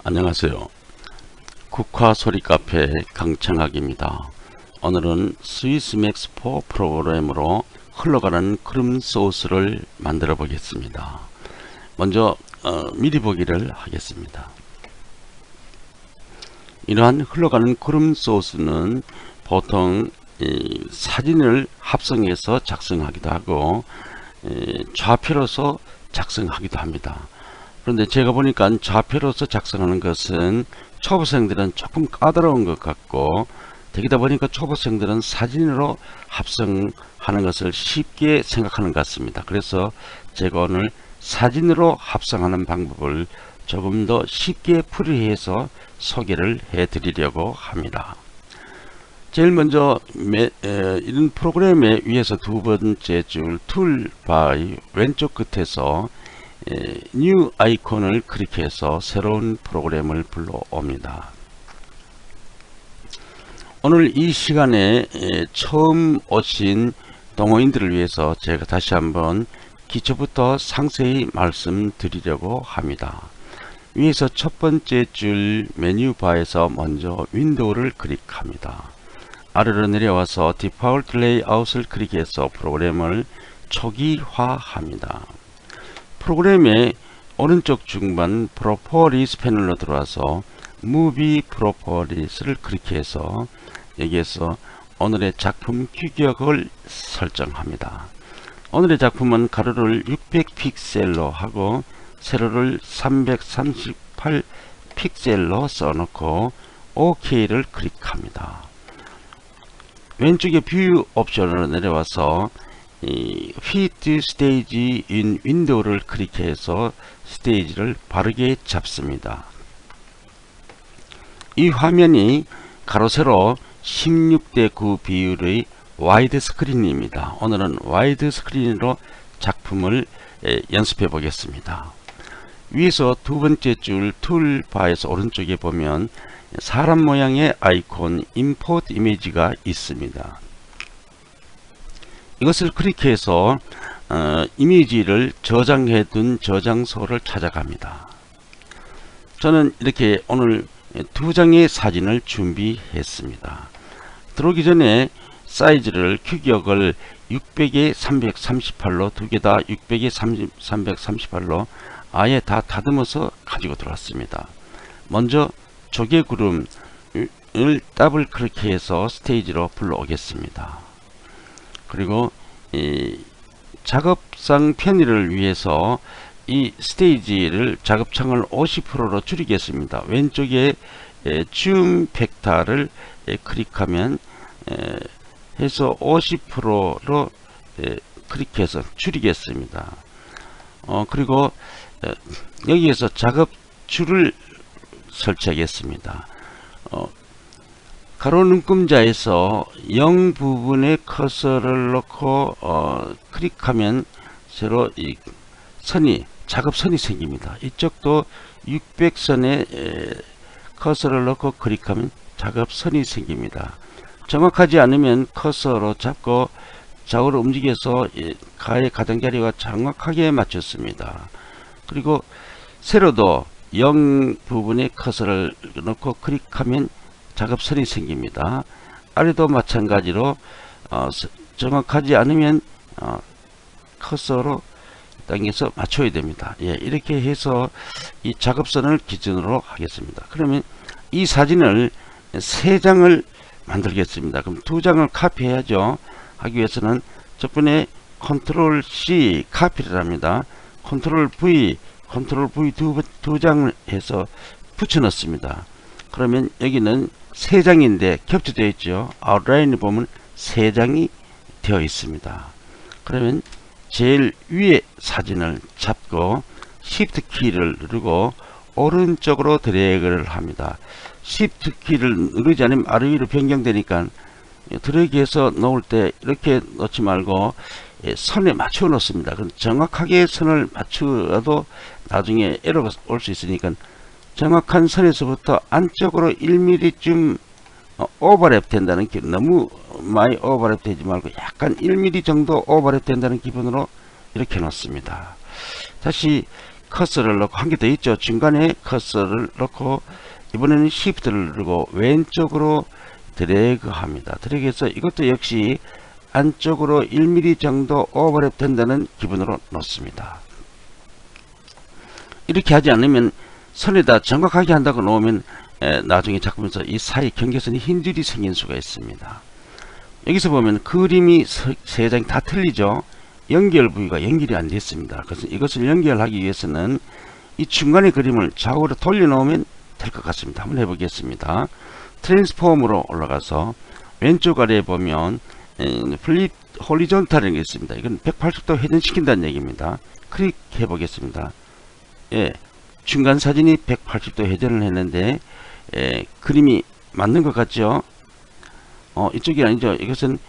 안녕하세요. 국화소리카페 강창학입니다. 오늘은 스위스맥스4 프로그램으로 흘러가는 크림 소스를 만들어 보겠습니다. 먼저 미리 보기를 하겠습니다. 이러한 흘러가는 크림 소스는 보통 사진을 합성해서 작성하기도 하고 좌표로서 작성하기도 합니다. 그런데 제가 보니까 좌표로서 작성하는 것은 초보생들은 조금 까다로운 것 같고, 되기다 보니까 초보생들은 사진으로 합성하는 것을 쉽게 생각하는 것 같습니다. 그래서 제가 오늘 사진으로 합성하는 방법을 조금 더 쉽게 풀이해서 소개를 해 드리려고 합니다. 제일 먼저 이런 프로그램의 위에서 두 번째 줄 툴바의 왼쪽 끝에서 뉴 아이콘을 클릭해서 새로운 프로그램을 불러옵니다. 오늘 이 시간에 처음 오신 동호인들을 위해서 제가 다시 한번 기초부터 상세히 말씀드리려고 합니다. 위에서 첫 번째 줄 메뉴바에서 먼저 윈도우를 클릭합니다. 아래로 내려와서 디폴트 레이아웃을 클릭해서 프로그램을 초기화합니다. 프로그램의 오른쪽 중반 프로퍼리스 패널로 들어와서 무비 프로퍼리스를 클릭해서 여기에서 오늘의 작품 규격을 설정합니다. 오늘의 작품은 가로를 600픽셀로 하고 세로를 338 픽셀로 써놓고 OK를 클릭합니다. 왼쪽에 뷰 옵션으로 내려와서 Fit Stage in Window를 클릭해서 스테이지를 바르게 잡습니다. 이 화면이 가로 세로 16:9 비율의 와이드 스크린입니다. 오늘은 와이드 스크린으로 작품을 연습해 보겠습니다. 위에서 두 번째 줄 툴바에서 오른쪽에 보면 사람 모양의 아이콘 임포트 이미지가 있습니다. 이것을 클릭해서 이미지를 저장해 둔 저장소를 찾아갑니다. 저는 이렇게 오늘 두 장의 사진을 준비했습니다. 들어오기 전에 사이즈를 규격을 600에 338로 두 개 다 600에 338로 아예 다 다듬어서 가지고 들어왔습니다. 먼저 조개구름을 더블 클릭해서 스테이지로 불러오겠습니다. 그리고 이 작업상 편의를 위해서 이 스테이지를 작업창을 50%로 줄이겠습니다. 왼쪽에 줌 벡터를 클릭하면 해서 50%로 클릭해서 줄이겠습니다. 그리고 여기에서 작업 줄을 설치하겠습니다. 가로 눈금자에서 0 부분에 커서를 넣고 클릭하면 새로 이 선이 작업선이 생깁니다. 이쪽도 600선에 커서를 넣고 클릭하면 작업선이 생깁니다. 정확하지 않으면 커서로 잡고 좌우로 움직여서 가의 가장자리와 정확하게 맞췄습니다. 그리고 세로도 0 부분에 커서를 넣고 클릭하면 작업선이 생깁니다. 아래도 마찬가지로 정확하지 않으면 커서로 당겨서 맞춰야 됩니다. 이렇게 해서 이 작업선을 기준으로 하겠습니다. 그러면 이 사진을 3장을 만들겠습니다. 그럼 2장을 카피해야죠. 하기 위해서는 저번에 컨트롤 C 카피를 합니다. 컨트롤 V 두 장을 해서 붙여 넣습니다. 그러면 여기는 3장인데 겹쳐져 있죠. 아웃라인을 보면 3장이 되어 있습니다. 그러면 제일 위에 사진을 잡고 Shift 키를 누르고 오른쪽으로 드래그를 합니다. Shift 키를 누르지 않으면 아래 위로 변경되니까 드래그해서 놓을 때 이렇게 놓지 말고 선에 맞춰 놓습니다. 그럼 정확하게 선을 맞추어도 나중에 에러가 올 수 있으니까 정확한 선에서부터 안쪽으로 1mm쯤 오버랩 된다는 기분, 너무 많이 오버랩 되지 말고 약간 1mm 정도 오버랩 된다는 기분으로 이렇게 놓습니다. 다시 커서를 넣고 한 개 더 있죠. 중간에 커서를 넣고 이번에는 Shift를 누르고 왼쪽으로 드래그 합니다. 드래그해서 이것도 역시 안쪽으로 1mm 정도 오버랩 된다는 기분으로 놓습니다. 이렇게 하지 않으면 선에다 정확하게 한다고 놓으면 나중에 작품에서 이 사이 경계선이 흰 줄이 생긴 수가 있습니다. 여기서 보면 그림이 세 장이 다 틀리죠. 연결 부위가 연결이 안 됐습니다. 그래서 이것을 연결하기 위해서는 이 중간의 그림을 좌우로 돌려놓으면 될 것 같습니다. 한번 해보겠습니다. 트랜스폼으로 올라가서 왼쪽 아래에 보면 플립 호리존탈이라는 게 있습니다. 이건 180도 회전시킨다는 얘기입니다. 클릭해 보겠습니다. 예, 중간 사진이 180도 회전을 했는데 그림이 맞는 것 같죠? 이쪽이 아니죠. 이것은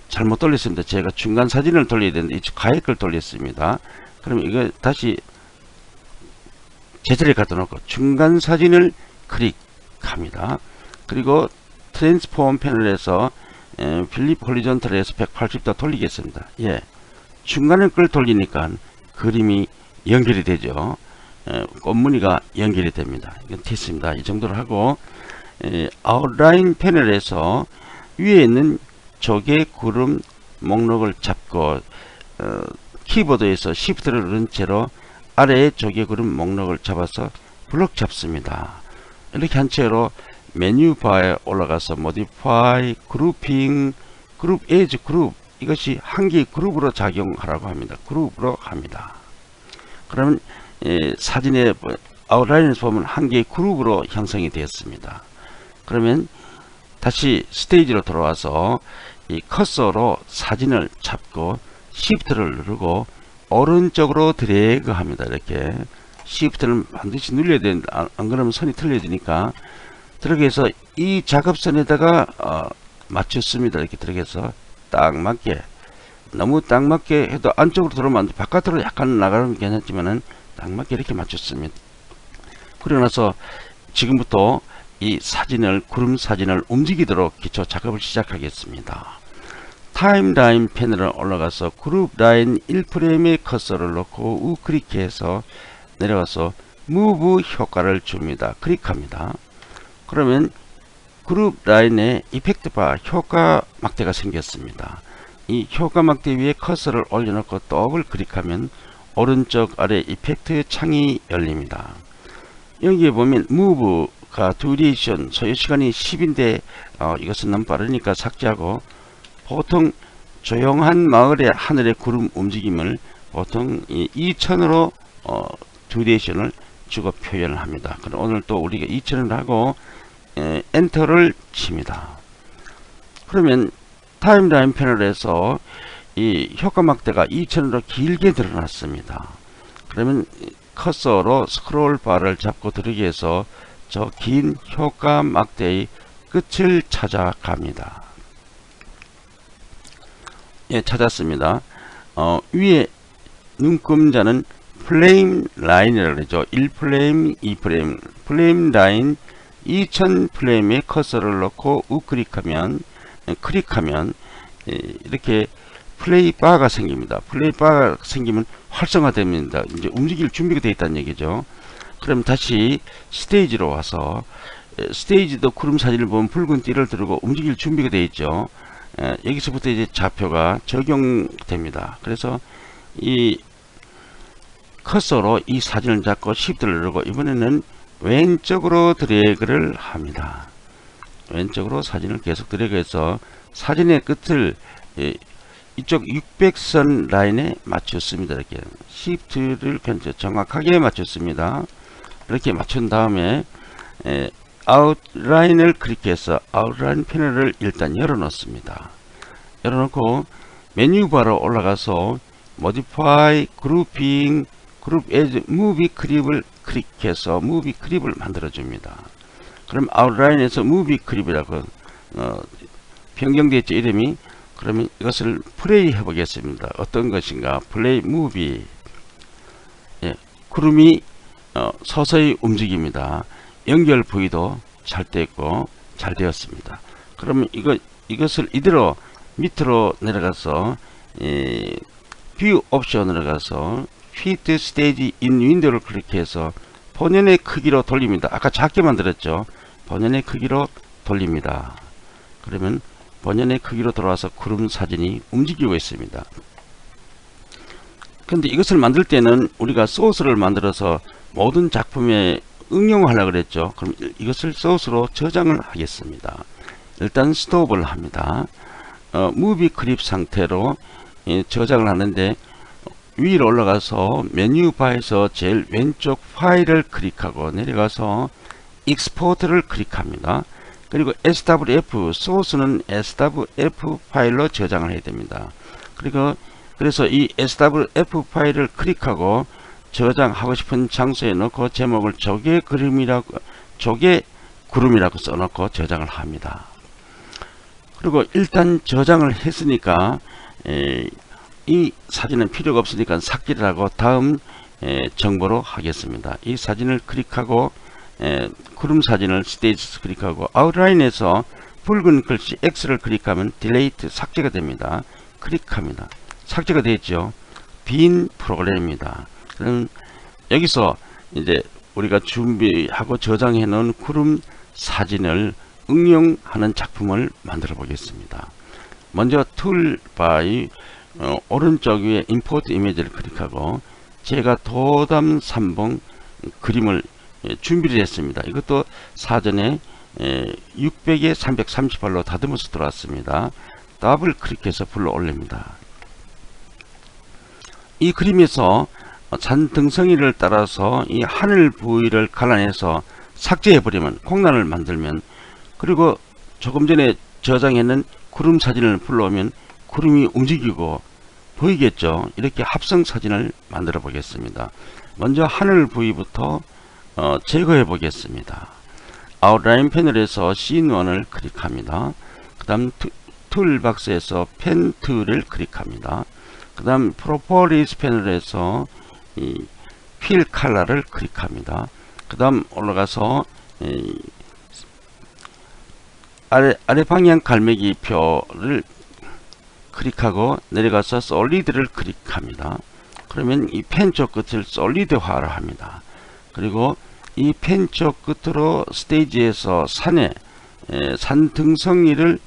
잘못 돌렸습니다. 제가 중간 사진을 돌려야 되는데 이쪽 가에 걸 돌렸습니다. 그럼 이거 다시 제자리에 갖다 놓고 중간 사진을 클릭합니다. 그리고 트랜스폼 패널에서 필립 호리존탈에서 180도 돌리겠습니다. 예, 중간에 걸 돌리니까 그림이 연결이 되죠. 꽃무늬가 연결이 됩니다. 이건 됐습니다. 이 정도로 하고 아웃라인 패널에서 위에 있는 조개 구름 목록을 잡고 키보드에서 Shift를 누른 채로 아래에 조개 구름 목록을 잡아서 블록 잡습니다. 이렇게 한 채로 메뉴바에 올라가서 Modify, Grouping, Group as Group, 이것이 한 개의 그룹으로 작용하라고 합니다. 그룹으로 합니다. 그러면 사진의 아웃라인에서 보면 한 개의 그룹으로 형성이 되었습니다. 그러면 다시 스테이지로 돌아와서 이 커서로 사진을 잡고 Shift를 누르고 오른쪽으로 드래그 합니다. 이렇게 Shift를 반드시 눌려야 된다. 안 그러면 선이 틀려지니까 들어가서 이 작업선에다가 맞췄습니다. 이렇게 들어가서 딱 맞게, 너무 딱 맞게 해도 안쪽으로 들어오면 안 돼. 바깥으로 약간 나가는 게 괜찮지만은 딱 맞게 이렇게 맞췄습니다. 그러고 나서 지금부터 이 사진을, 구름 사진을 움직이도록 기초 작업을 시작하겠습니다. 타임라인 패널을 올라가서 그룹 라인 1프레임에 커서를 놓고 우클릭해서 내려가서 무브 효과를 줍니다. 클릭합니다. 그러면 그룹 라인에 이펙트 바 효과 막대가 생겼습니다. 이 효과 막대 위에 커서를 올려놓고 더블 클릭하면 오른쪽 아래 이펙트 창이 열립니다. 여기에 보면 무브가 듀레이션 소요시간이 10인데 이것은 너무 빠르니까 삭제하고, 보통 조용한 마을의 하늘의 구름 움직임을 보통 2000으로 듀레이션을 주고 표현을 합니다. 그럼 오늘 또 우리가 2000을 하고 엔터를 칩니다. 그러면 타임라인 패널에서 이 효과 막대가 2000으로 길게 드러났습니다. 그러면 커서로 스크롤 바를 잡고 들어오기 위해서 저 긴 효과 막대의 끝을 찾아갑니다. 예, 찾았습니다. 위에 눈금자는 플레임 라인이라고 그러죠. 1프레임, 2프레임, 플레임 라인 2000 프레임에 커서를 넣고 우클릭하면 이렇게 플레이 바가 생깁니다. 플레이 바가 생기면 활성화됩니다. 이제 움직일 준비가 되어 있다는 얘기죠. 그럼 다시 스테이지로 와서 스테이지도 구름 사진을 보면 붉은 띠를 두르고 움직일 준비가 되어 있죠. 여기서부터 이제 좌표가 적용됩니다. 그래서 이 커서로 이 사진을 잡고 Shift를 누르고 이번에는 왼쪽으로 드래그를 합니다. 왼쪽으로 사진을 계속 드래그해서 사진의 끝을 이쪽 600선 라인에 맞췄습니다. 이렇게 Shift를 정확하게 맞췄습니다. 이렇게 맞춘 다음에 아웃라인을 클릭해서 아웃라인 패널을 일단 열어놓습니다. 열어놓고 메뉴바로 올라가서 Modify, Grouping, Group as Movie Clip을 클릭해서 Movie Clip을 만들어줍니다. 그럼 아웃라인에서 Movie Clip이라고 변경되어 있죠, 이름이. 그러면 이것을 플레이 해보겠습니다. 어떤 것인가? 플레이 무비. 예, 구름이 서서히 움직입니다. 연결 부위도 잘 되었고 잘 되었습니다. 그러면 이것을 이대로 밑으로 내려가서 뷰 옵션으로 가서 Fit Stage in Window를 클릭해서 본연의 크기로 돌립니다. 아까 작게 만들었죠. 본연의 크기로 돌립니다. 그러면 본연의 크기로 돌아와서 구름 사진이 움직이고 있습니다. 근데 이것을 만들 때는 우리가 소스를 만들어서 모든 작품에 응용하려고 그랬죠. 그럼 이것을 소스로 저장을 하겠습니다. 일단 스톱을 합니다. 무비 클립 상태로 저장을 하는데 위로 올라가서 메뉴 바에서 제일 왼쪽 파일을 클릭하고 내려가서 익스포트를 클릭합니다. 그리고 SWF 소스는 SWF 파일로 저장을 해야 됩니다. 그래서 이 SWF 파일을 클릭하고 저장하고 싶은 장소에 넣고 제목을 조개 구름이라고 써놓고 저장을 합니다. 그리고 일단 저장을 했으니까 이 사진은 필요가 없으니까 삭제를 하고 다음 정보로 하겠습니다. 이 사진을 클릭하고 구름 사진을 스테이지 클릭하고 아웃라인에서 붉은 글씨 X를 클릭하면 딜레이트 삭제가 됩니다. 클릭합니다. 삭제가 되었죠. 빈 프로그램입니다. 그럼 여기서 이제 우리가 준비하고 저장해 놓은 구름 사진을 응용하는 작품을 만들어 보겠습니다. 먼저 툴바의 오른쪽 위에 임포트 이미지를 클릭하고 제가 도담 3봉 그림을 준비를 했습니다. 이것도 사전에 600에 338로 다듬어서 들어왔습니다. 더블 클릭해서 불러 올립니다. 이 그림에서 산등성이를 따라서 이 하늘 부위를 갈라내서 삭제해 버리면 공란을 만들면 그리고 조금 전에 저장했는 구름 사진을 불러오면 구름이 움직이고 보이겠죠. 이렇게 합성 사진을 만들어 보겠습니다. 먼저 하늘 부위부터 제거해 보겠습니다. 아웃라인 패널에서 씬1을 클릭합니다. 그 다음 툴박스에서 펜 툴을 클릭합니다. 그 다음 프로퍼리스 패널에서 필 컬러를 클릭합니다. 그 다음 올라가서 아래 방향 갈매기 표를 클릭하고 내려가서 솔리드를 클릭합니다. 그러면 이 펜 쪽 끝을 솔리드화를 합니다. 그리고 이 펜 쪽 끝으로 스테이지에서 산 등성이를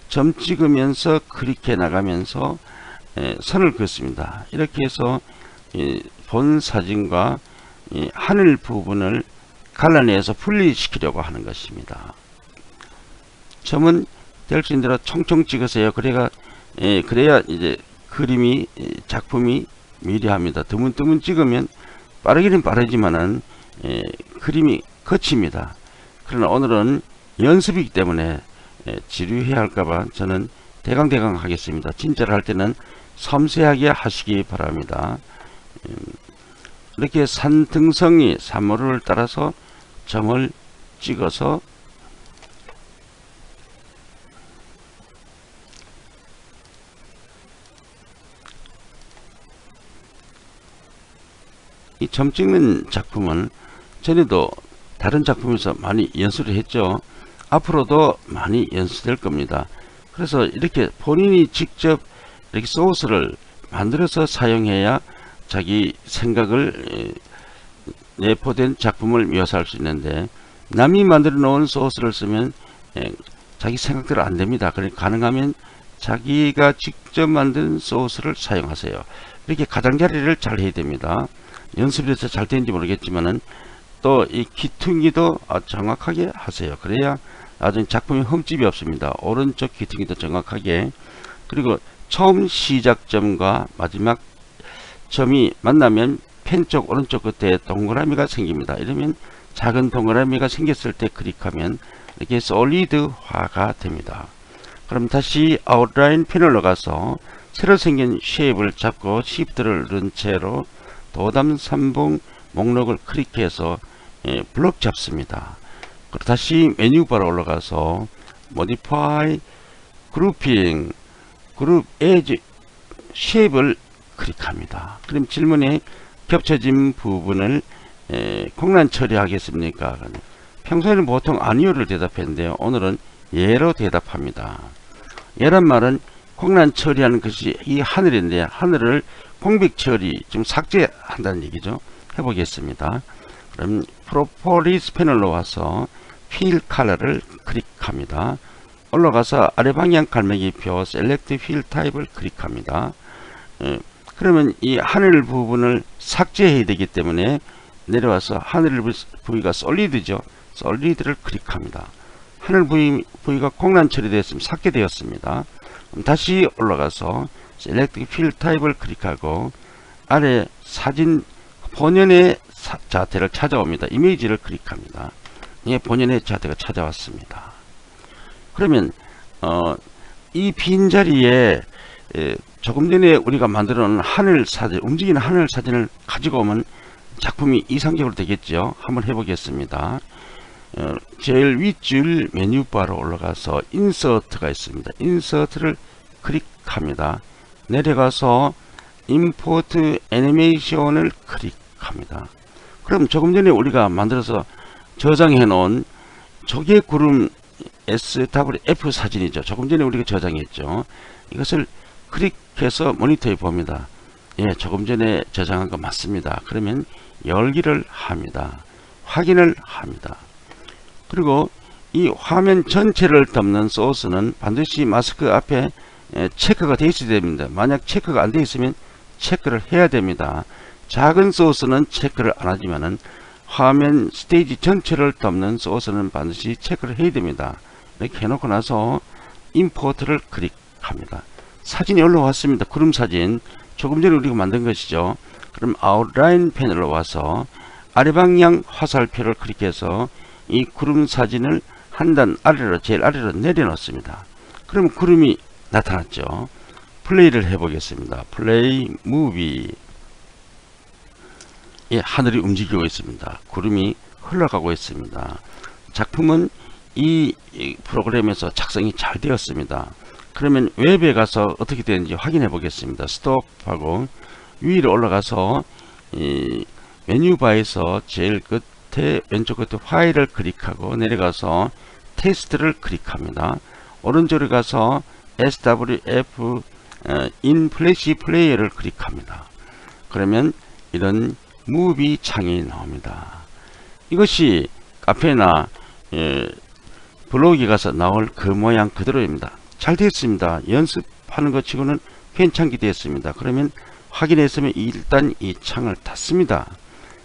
점 찍으면서 클릭해 나가면서 선을 긋습니다. 이렇게 해서 본 사진과 하늘 부분을 갈라내서 분리시키려고 하는 것입니다. 점은 될 수 있는 대로 총총 찍으세요. 그래야 이제 그림이 작품이 미래합니다. 드문드문 찍으면 빠르기는 빠르지만은 그림이 거칩니다. 그러나 오늘은 연습이기 때문에 지루해야 할까봐 저는 대강대강 하겠습니다. 진짜로 할 때는 섬세하게 하시기 바랍니다. 이렇게 산등성이 산모를 따라서 점을 찍어서 이 점 찍는 작품은 전에도 다른 작품에서 많이 연수를 했죠. 앞으로도 많이 연수될 겁니다. 그래서 이렇게 본인이 직접 이렇게 소스를 만들어서 사용해야 자기 생각을 내포된 작품을 묘사할 수 있는데 남이 만들어 놓은 소스를 쓰면 자기 생각대로 안 됩니다. 그러니까 가능하면 자기가 직접 만든 소스를 사용하세요. 이렇게 가장자리를 잘 해야 됩니다. 연습에서 잘 되는지 모르겠지만은 또 이 기퉁기도 정확하게 하세요. 그래야 나중에 작품에 흠집이 없습니다. 오른쪽 기퉁기도 정확하게, 그리고 처음 시작점과 마지막 점이 만나면 펜 쪽 오른쪽 끝에 동그라미가 생깁니다. 이러면 작은 동그라미가 생겼을 때 클릭하면 이렇게 솔리드화가 됩니다. 그럼 다시 아웃라인 패널로 가서 새로 생긴 쉐입을 잡고 시프트를 누른 채로 도담 3봉 목록을 클릭해서 블록 잡습니다. 그리고 다시 메뉴바로 올라가서 모디파이 그룹핑 그룹 에지 쉐입을 클릭합니다. 그럼 질문에 겹쳐진 부분을 공란 처리하겠습니까? 평소에는 보통 아니요를 대답했는데요. 오늘은 예로 대답합니다. 예란 말은 공란 처리하는 것이 이 하늘인데 하늘을 공백 처리 좀 삭제한다는 얘기죠. 해보겠습니다. 그럼 프로포리스 패널로 와서 필 컬러를 클릭합니다. 올라가서 아래 방향 갈매기표 셀렉트 필 타입을 클릭합니다. 그러면 이 하늘 부분을 삭제해야 되기 때문에 내려와서 하늘 부위가 솔리드죠. 솔리드를 클릭합니다. 하늘 부위가 공란 처리되었으면 삭제되었습니다. 다시 올라가서 셀렉트 필 타입을 클릭하고 아래 사진 본연의 자태를 찾아옵니다. 이미지를 클릭합니다. 예, 본연의 자태가 찾아왔습니다. 그러면 이 빈자리에 조금 전에 우리가 만들어 놓은 하늘 사진, 움직이는 하늘 사진을 가지고 오면 작품이 이상적으로 되겠죠. 한번 해보겠습니다. 제일 윗줄 메뉴바로 올라가서 인서트가 있습니다. 인서트를 클릭합니다. 내려가서 임포트 애니메이션을 클릭합니다. 그럼 조금 전에 우리가 만들어서 저장해 놓은 조개 구름 SWF 사진이죠. 조금 전에 우리가 저장했죠. 이것을 클릭해서 모니터에 봅니다. 예, 조금 전에 저장한 거 맞습니다. 그러면 열기를 합니다. 확인을 합니다. 그리고 이 화면 전체를 덮는 소스는 반드시 마스크 앞에 체크가 되어 있어야 됩니다. 만약 체크가 안 되어 있으면 체크를 해야 됩니다. 작은 소스는 체크를 안 하지만은 화면 스테이지 전체를 덮는 소스는 반드시 체크를 해야 됩니다. 이렇게 해놓고 나서 임포트를 클릭합니다. 사진이 올라왔습니다. 구름 사진. 조금 전에 우리가 만든 것이죠. 그럼 아웃라인 패널로 와서 아래 방향 화살표를 클릭해서 이 구름 사진을 한 단 아래로, 제일 아래로 내려놓습니다. 그럼 구름이 나타났죠. 플레이를 해보겠습니다. 플레이 무비. 예, 하늘이 움직이고 있습니다. 구름이 흘러가고 있습니다. 작품은 이 프로그램에서 작성이 잘 되었습니다. 그러면 웹에 가서 어떻게 되는지 확인해 보겠습니다. 스톱하고 위로 올라가서 이 메뉴바에서 제일 끝에 왼쪽 끝에 파일을 클릭하고 내려가서 테스트를 클릭합니다. 오른쪽으로 가서 SWF in 플래시 플레이어를 클릭합니다. 그러면 이런 무비 창이 나옵니다. 이것이 카페나 블로그에 가서 나올 그 모양 그대로입니다. 잘 되었습니다. 연습하는 것 치고는 괜찮게 되었습니다. 그러면 확인했으면 일단 이 창을 닫습니다.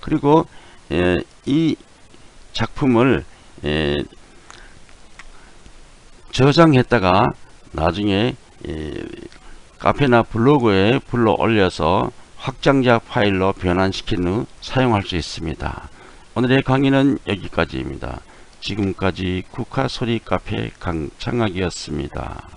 그리고 이 작품을 저장했다가 나중에 카페나 블로그에 불러 올려서 확장자 파일로 변환시킨 후 사용할 수 있습니다. 오늘의 강의는 여기까지입니다. 지금까지 국화소리 카페 강창학이었습니다.